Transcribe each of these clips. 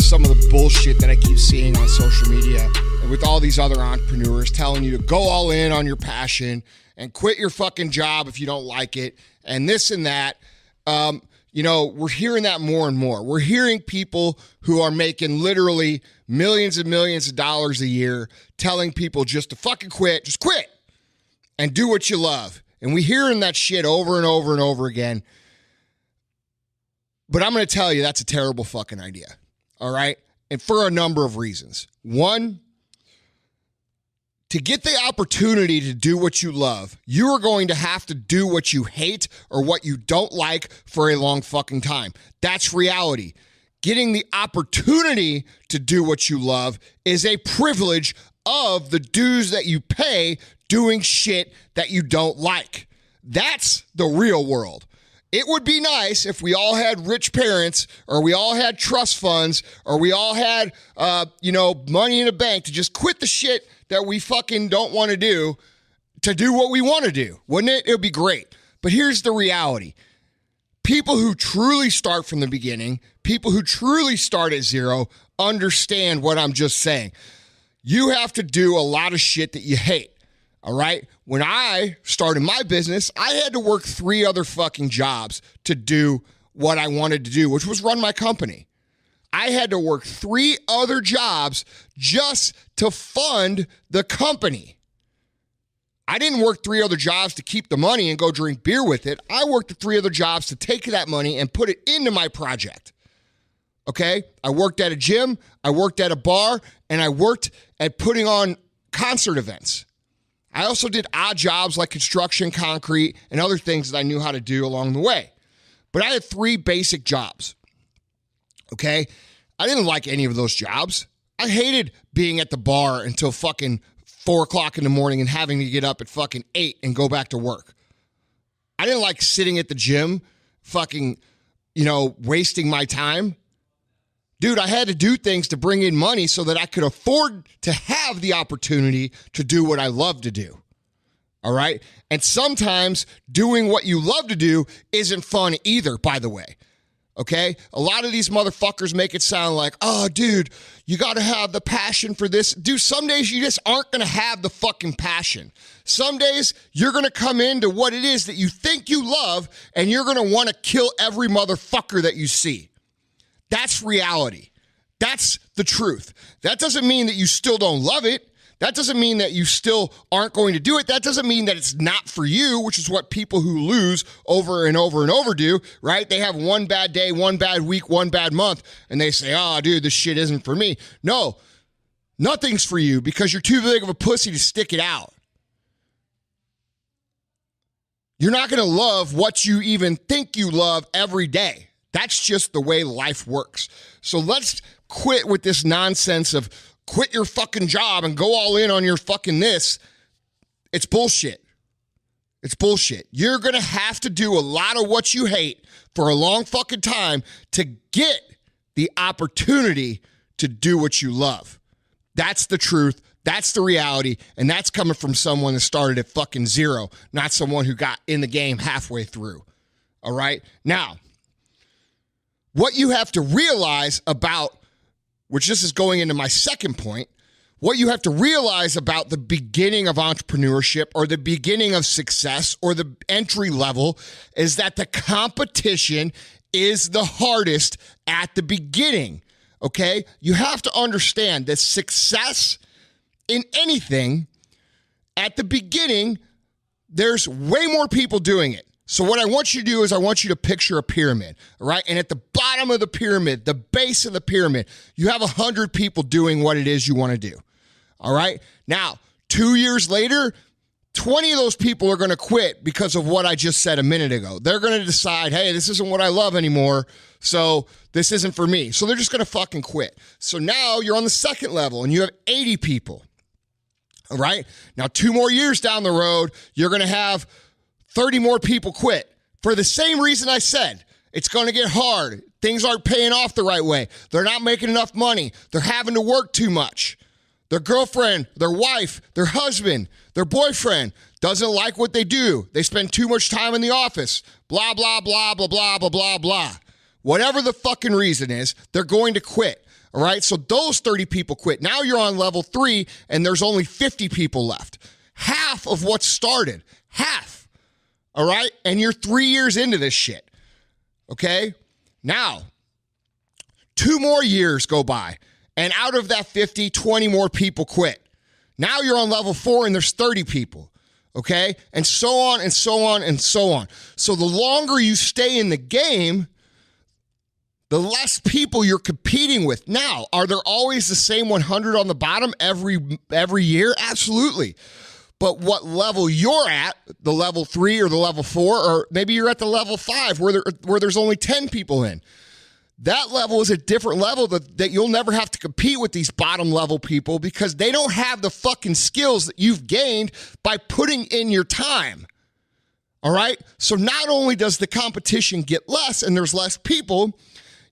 some of the bullshit that I keep seeing on social media and with all these other entrepreneurs telling you to go all in on your passion and quit your fucking job if you don't like it and this and that. We're hearing that more and more. We're hearing people who are making literally millions and millions of dollars a year telling people just to fucking quit, just quit and do what you love. And we're hearing that shit over and over and over again. But I'm going to tell you that's a terrible fucking idea. All right? And for a number of reasons. One, to get the opportunity to do what you love, you are going to have to do what you hate or what you don't like for a long fucking time. That's reality. Getting the opportunity to do what you love is a privilege of the dues that you pay doing shit that you don't like. That's the real world. It would be nice if we all had rich parents or we all had trust funds or we all had, money in a bank to just quit the shit that we fucking don't want to do what we want to do. Wouldn't it? It would be great. But here's the reality. People who truly start from the beginning, people who truly start at zero, understand what I'm just saying. You have to do a lot of shit that you hate. All right? When I started my business, I had to work 3 other fucking jobs to do what I wanted to do, which was run my company. I had to work 3 other jobs just to fund the company. I didn't work 3 other jobs to keep the money and go drink beer with it. I worked the 3 other jobs to take that money and put it into my project. Okay? I worked at a gym, I worked at a bar, and I worked at putting on concert events. I also did odd jobs like construction, concrete, and other things that I knew how to do along the way. But I had 3 basic jobs. Okay? I didn't like any of those jobs. I hated being at the bar until fucking 4 o'clock in the morning and having to get up at fucking 8 and go back to work. I didn't like sitting at the gym fucking, wasting my time. Dude, I had to do things to bring in money so that I could afford to have the opportunity to do what I love to do. All right? And sometimes doing what you love to do isn't fun either, by the way. Okay? A lot of these motherfuckers make it sound like, oh, dude, you got to have the passion for this. Dude, some days you just aren't going to have the fucking passion. Some days you're going to come into what it is that you think you love and you're going to want to kill every motherfucker that you see. That's reality. That's the truth. That doesn't mean that you still don't love it. That doesn't mean that you still aren't going to do it. That doesn't mean that it's not for you, which is what people who lose over and over and over do, right? They have one bad day, one bad week, one bad month, and they say, oh, dude, this shit isn't for me. No, nothing's for you because you're too big of a pussy to stick it out. You're not going to love what you even think you love every day. That's just the way life works. So let's quit with this nonsense of quit your fucking job and go all in on your fucking this. It's bullshit. It's bullshit. You're going to have to do a lot of what you hate for a long fucking time to get the opportunity to do what you love. That's the truth. That's the reality. And that's coming from someone that started at fucking zero, not someone who got in the game halfway through. All right? Now, what you have to realize about, which this is going into my second point, what you have to realize about the beginning of entrepreneurship or the beginning of success or the entry level is that the competition is the hardest at the beginning, okay? You have to understand that success in anything, at the beginning, there's way more people doing it. So what I want you to do is I want you to picture a pyramid, all right? And at the bottom of the pyramid, the base of the pyramid, you have 100 people doing what it is you want to do, all right? Now, 2 years later, 20 of those people are going to quit because of what I just said a minute ago. They're going to decide, hey, this isn't what I love anymore, so this isn't for me. So they're just going to fucking quit. So now you're on the second level and you have 80 people, all right? Now, 2 more years down the road, you're going to have 30 more people quit for the same reason I said. It's going to get hard. Things aren't paying off the right way. They're not making enough money. They're having to work too much. Their girlfriend, their wife, their husband, their boyfriend doesn't like what they do. They spend too much time in the office. Blah, blah, blah, blah, blah, blah, blah, blah. Whatever the fucking reason is, they're going to quit. All right, so those 30 people quit. Now you're on level 3 and there's only 50 people left. Half of what started. Half. All right, and you're 3 years into this shit. Okay, now 2 more years go by and out of that 50, 20 more people quit. Now you're on level 4 and there's 30 people. Okay, and so on and so on and so on. So the longer you stay in the game, the less people you're competing with. Now, are there always the same 100 on the bottom every year? Absolutely. But what level you're at, the level 3 or the level 4, or maybe you're at the level 5 where there's only 10 people in. That level is a different level that you'll never have to compete with these bottom level people because they don't have the fucking skills that you've gained by putting in your time. All right? So not only does the competition get less and there's less people,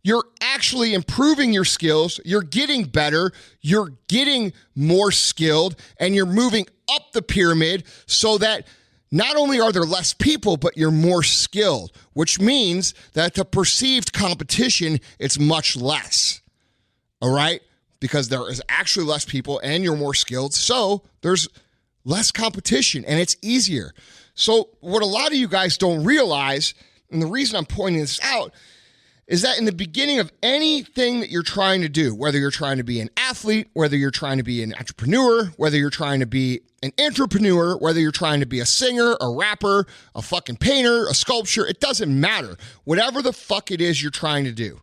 you're actually improving your skills, you're getting better, you're getting more skilled, and you're moving up the pyramid so that not only are there less people, but you're more skilled, which means that the perceived competition is much less, all right? Because there is actually less people and you're more skilled, so there's less competition and it's easier. So what a lot of you guys don't realize, and the reason I'm pointing this out, is that in the beginning of anything that you're trying to do, whether you're trying to be an athlete, whether you're trying to be an entrepreneur, whether you're trying to be an entrepreneur, whether you're trying to be a singer, a rapper, a fucking painter, a sculptor, it doesn't matter. Whatever the fuck it is you're trying to do,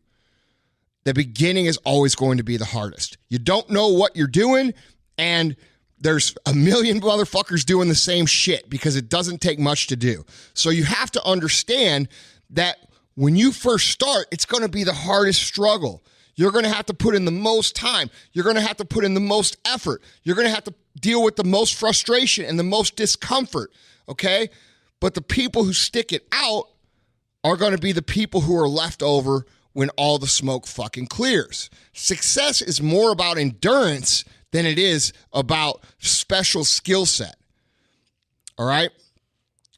the beginning is always going to be the hardest. You don't know what you're doing, and there's a million motherfuckers doing the same shit because it doesn't take much to do. So you have to understand that when you first start, it's going to be the hardest struggle. You're going to have to put in the most time. You're going to have to put in the most effort. You're going to have to deal with the most frustration and the most discomfort, okay? But the people who stick it out are going to be the people who are left over when all the smoke fucking clears. Success is more about endurance than it is about special skill set, all right?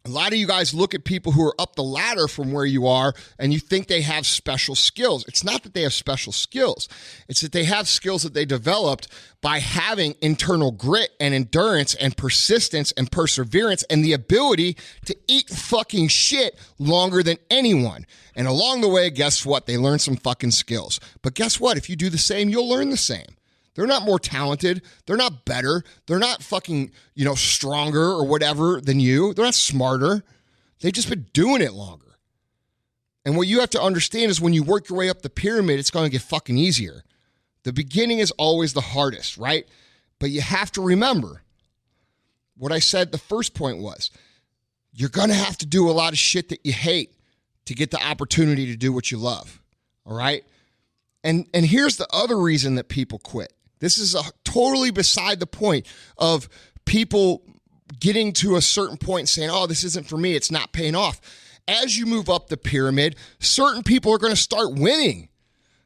A lot of you guys look at people who are up the ladder from where you are and you think they have special skills. It's not that they have special skills. It's that they have skills that they developed by having internal grit and endurance and persistence and perseverance and the ability to eat fucking shit longer than anyone. And along the way, guess what? They learn some fucking skills. But guess what? If you do the same, you'll learn the same. They're not more talented. They're not better. They're not fucking, stronger or whatever than you. They're not smarter. They've just been doing it longer. And what you have to understand is when you work your way up the pyramid, it's going to get fucking easier. The beginning is always the hardest, right? But you have to remember what I said the first point was, you're going to have to do a lot of shit that you hate to get the opportunity to do what you love, all right? And here's the other reason that people quit. This is totally beside the point of people getting to a certain point and saying, oh, this isn't for me. It's not paying off. As you move up the pyramid, certain people are going to start winning.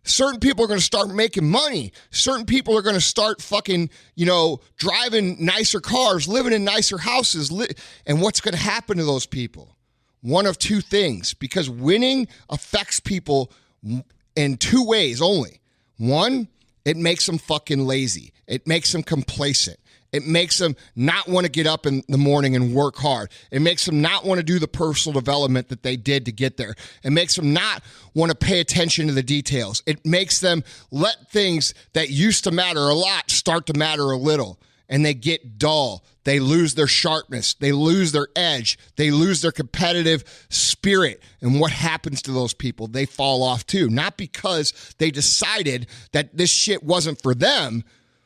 Certain people are going to start making money. Certain people are going to start fucking, driving nicer cars, living in nicer houses. And what's going to happen to those people? One of two things, because winning affects people in 2 ways only. One, it makes them fucking lazy. It makes them complacent. It makes them not want to get up in the morning and work hard. It makes them not want to do the personal development that they did to get there. It makes them not want to pay attention to the details. It makes them let things that used to matter a lot start to matter a little. And they get dull. They lose their sharpness. They lose their edge. They lose their competitive spirit. And what happens to those people? They fall off too. Not because they decided that this shit wasn't for them,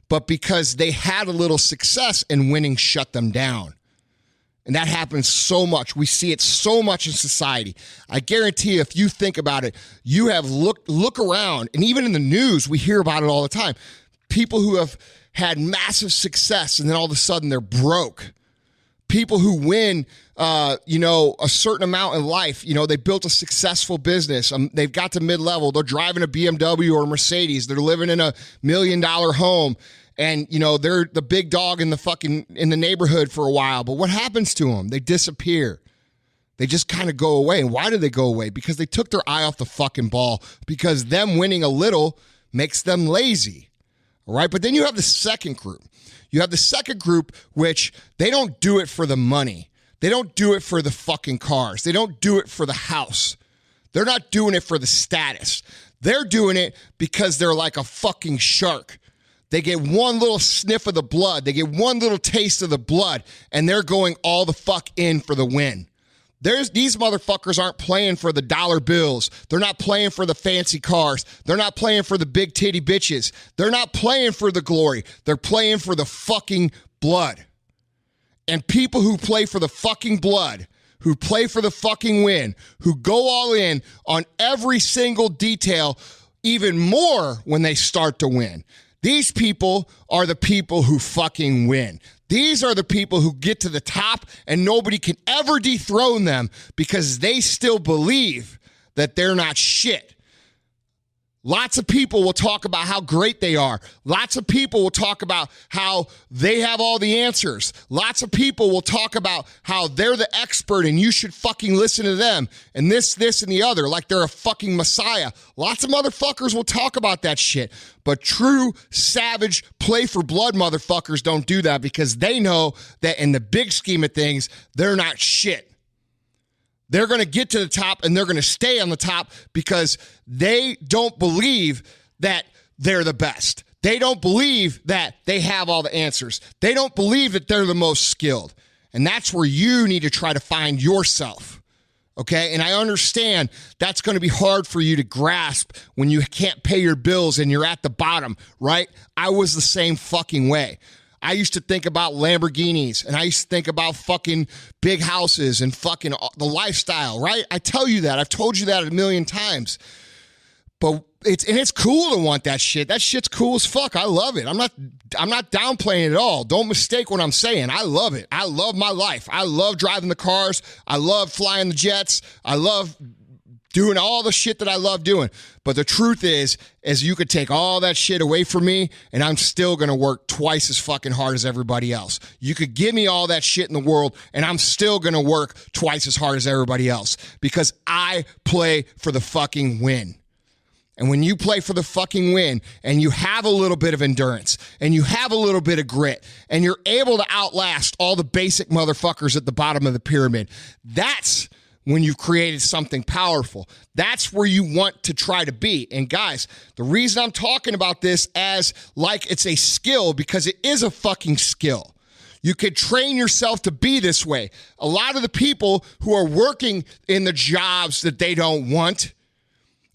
but because they had a little success and winning shut them down. And that happens so much. We see it so much in society. I guarantee you, if you think about it, you have look around, and even in the news, we hear about it all the time. People who have had massive success and then all of a sudden they're broke. People who win, a certain amount in life, they built a successful business. They've got to mid-level. They're driving a BMW or a Mercedes. They're living in $1 million home. And, they're the big dog in the neighborhood for a while. But what happens to them? They disappear. They just kind of go away. And why do they go away? Because they took their eye off the fucking ball. Because them winning a little makes them lazy. All right. But then you have the second group. You have the second group, which they don't do it for the money. They don't do it for the fucking cars. They don't do it for the house. They're not doing it for the status. They're doing it because they're like a fucking shark. They get one little sniff of the blood. They get one little taste of the blood, and they're going all the fuck in for the win. These motherfuckers aren't playing for the dollar bills. They're not playing for the fancy cars. They're not playing for the big titty bitches. They're not playing for the glory. They're playing for the fucking blood. And people who play for the fucking blood, who play for the fucking win, who go all in on every single detail, even more when they start to win. These people are the people who fucking win. These are the people who get to the top and nobody can ever dethrone them because they still believe that they're not shit. Lots of people will talk about how great they are. Lots of people will talk about how they have all the answers. Lots of people will talk about how they're the expert and you should fucking listen to them and this, and the other, like they're a fucking messiah. Lots of motherfuckers will talk about that shit. But true, savage, play for blood motherfuckers don't do that because they know that in the big scheme of things, they're not shit. They're going to get to the top and they're going to stay on the top because they don't believe that they're the best. They don't believe that they have all the answers. They don't believe that they're the most skilled. And that's where you need to try to find yourself. Okay? And I understand that's going to be hard for you to grasp when you can't pay your bills and you're at the bottom, right? I was the same fucking way. I used to think about Lamborghinis and I used to think about fucking big houses and fucking the lifestyle, right? I tell you that. I've told you that a million times. But it's cool to want that shit. That shit's cool as fuck. I love it. I'm not downplaying it at all. Don't mistake what I'm saying. I love it. I love my life. I love driving the cars. I love flying the jets. I love doing all the shit that I love doing. But the truth is you could take all that shit away from me and I'm still going to work twice as fucking hard as everybody else. You could give me all that shit in the world and I'm still going to work twice as hard as everybody else because I play for the fucking win. And when you play for the fucking win and you have a little bit of endurance and you have a little bit of grit and you're able to outlast all the basic motherfuckers at the bottom of the pyramid, that's when you've created something powerful. That's where you want to try to be. And guys, the reason I'm talking about this as like it's a skill, because it is a fucking skill. You could train yourself to be this way. A lot of the people who are working in the jobs that they don't want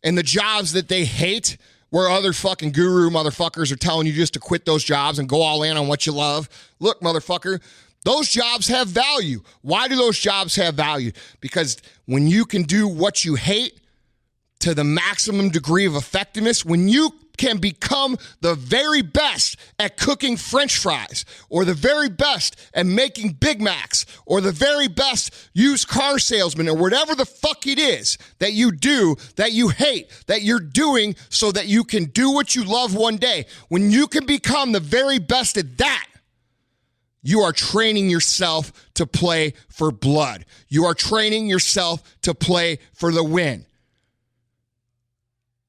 and the jobs that they hate, where other fucking guru motherfuckers are telling you just to quit those jobs and go all in on what you love. Look, motherfucker, those jobs have value. Why do those jobs have value? Because when you can do what you hate to the maximum degree of effectiveness, when you can become the very best at cooking French fries, or the very best at making Big Macs, or the very best used car salesman, or whatever the fuck it is that you do, that you hate, that you're doing so that you can do what you love one day, when you can become the very best at that, you are training yourself to play for blood. You are training yourself to play for the win.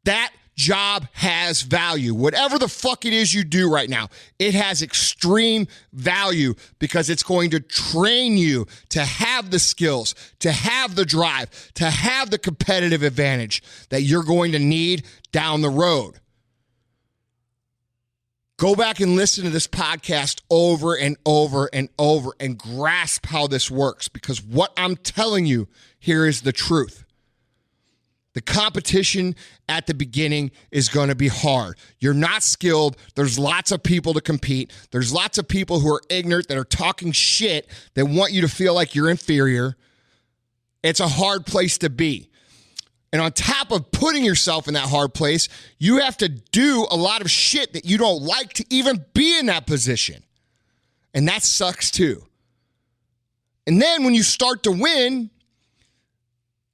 That job has value. Whatever the fuck it is you do right now, it has extreme value because it's going to train you to have the skills, to have the drive, to have the competitive advantage that you're going to need down the road. Go back and listen to this podcast over and over and over and grasp how this works, because what I'm telling you here is the truth. The competition at the beginning is going to be hard. You're not skilled. There's lots of people to compete. There's lots of people who are ignorant that are talking shit that want you to feel like you're inferior. It's a hard place to be. And on top of putting yourself in that hard place, you have to do a lot of shit that you don't like to even be in that position. And that sucks too. And then when you start to win,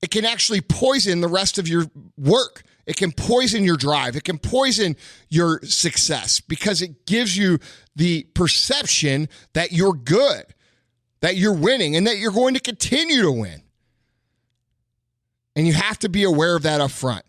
it can actually poison the rest of your work. It can poison your drive. It can poison your success because it gives you the perception that you're good, that you're winning, and that you're going to continue to win. And you have to be aware of that up front.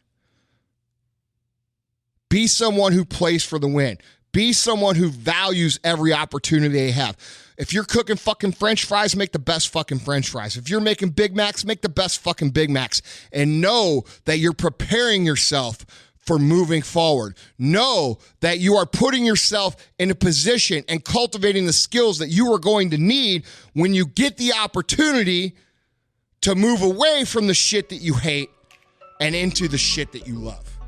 Be someone who plays for the win. Be someone who values every opportunity they have. If you're cooking fucking French fries, make the best fucking French fries. If you're making Big Macs, make the best fucking Big Macs. And know that you're preparing yourself for moving forward. Know that you are putting yourself in a position and cultivating the skills that you are going to need when you get the opportunity to move away from the shit that you hate and into the shit that you love.